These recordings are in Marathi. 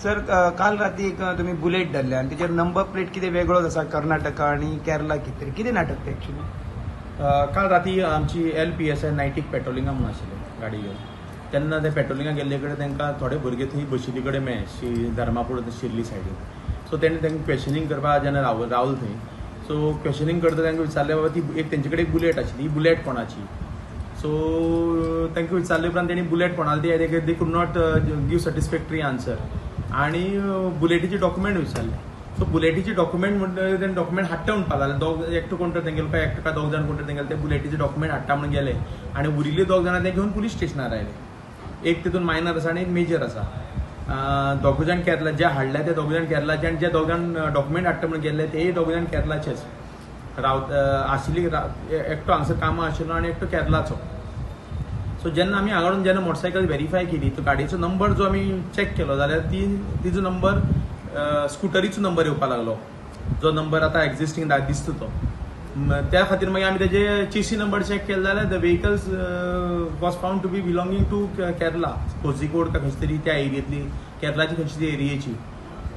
सर काल रात्री एक तुम्ही बुलेट धरले आणि त्याच्यावर नंबर प्लेट किती वेगळोच असा कर्नाटका आणि केरला किती किती नाटक ते ऍक्च्युली. काल राती आमची LPSI नायटीक पेट्रोलिंगा म्हणून आशिल्ले गाडी घेवन तेन्ना ते पेट्रोलिंगा गेल्ले कडेन तांकां थोडे भुरगे थंय बशिल्ले कडेन मेळ्ळे धर्मापूर शिर्ली सायडीन. सो तेणें तांकां क्वेश्चनिंग करपाक जेन्ना रावल थंय सो क्वेश्चनिंग करता तांकां विचारलें बाबा ती एक तेंचे कडेन एक बुलेट आशिल्ली ही बुलेट कोणाची. सो तांकां विचारले उपरांत तेणी बुलेट कोणाली ती they could not give satisfactory answer आनी बुलेटीचे डॉक्युमेंट विचारले. सो बुलेटीचे डॉक्युमेंट म्हणटा तेणें डॉक्युमेंट हाडटा म्हणपाक लागले. दोग एकटो कोण तर तेंगेलो काय एकटो काय दोग जाण कोण तर तेंगेले ते बुलेटीचे डॉक्युमेंट हाडटा म्हणून गेले आनी उरिल्ले दोग जाणां ते घेवन पुलीस स्टेशनार आयले. एक तितून मायनर आसा आनी एक मेजर आसा. दोग जाण केरला जे हाडले ते दोग जाण केरलाचे आनी जे दोग जाण डॉक्युमेंट हाडटा म्हणून गेले ते दोग जाण केरलाचेच आशिल्ली. एकटो हांगसर कामां आशिल्लो आनी एकटो केरलाचो. सो जेन्ना आमी हांगाडून जेन्ना मोटरसायकल व्हेरीफाय केली तो गाडयेचो नंबर जो आमी चॅक केलो जाल्यार तिजो नंबर स्कुटरीचो नंबर येवपाक लागलो जो नंबर आतां एक्झिस्टींग दिसता तो. त्या खातीर मागीर आमी तेजे चेसी नंबर चॅक केलो जाल्यार the vehicles was found to be belonging to Kerala Kozhikode का खंयची तरी त्या एरियेंतली केरलाची खंयची तरी एरियेची.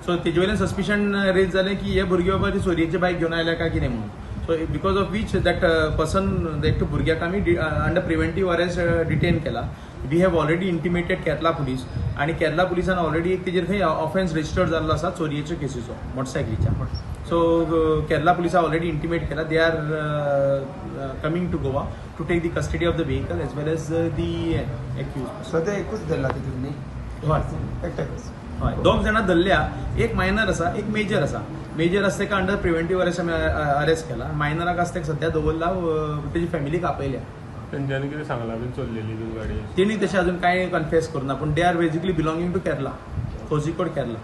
सो तेजे वयल्यान सस्पिशन रेज जालें की हे भुरगे बाबा ती चोरयेची बायक घेवन आयल्या काय कितें म्हणून. So because of which that person एकटो भुरग्याक आमी अंडर प्रिव्हेंटीव अरेस्ट डिटेन केला. We have already intimated Kerala police आनी केरला पुलिसान ऑलरेडी एक तेजेर खंय ऑफेन्स रजिस्टर्ड जाल्लो आसा चोरयेच्या केसीचो मोटरसायकलीच्या. सो केरला पुलिसा ऑलरेडी इंटिमेट केला they are coming to Goa to take the custody of the vehicle as well as the accused. So ते एकूच धरला तितून न्ही. हय एकटेच. हय दोग जाणां धरल्या. एक मायनर आसा एक मेजर आसा. मेजर आसा तेका अंडर प्रिव्हेंटीव अरेस्ट आमी अरेस्ट केला. मायनराक आसा तेका सध्या दवरला तेजी फॅमिलीक आपयल्या. तेंच्यांनी कितें सांगलां बीन चल्लेली तुजी गाडी. तेणी तशें अजून कांय कन्फेस करूना पूण they are basically belonging to Kerala Kozhikode Kerala.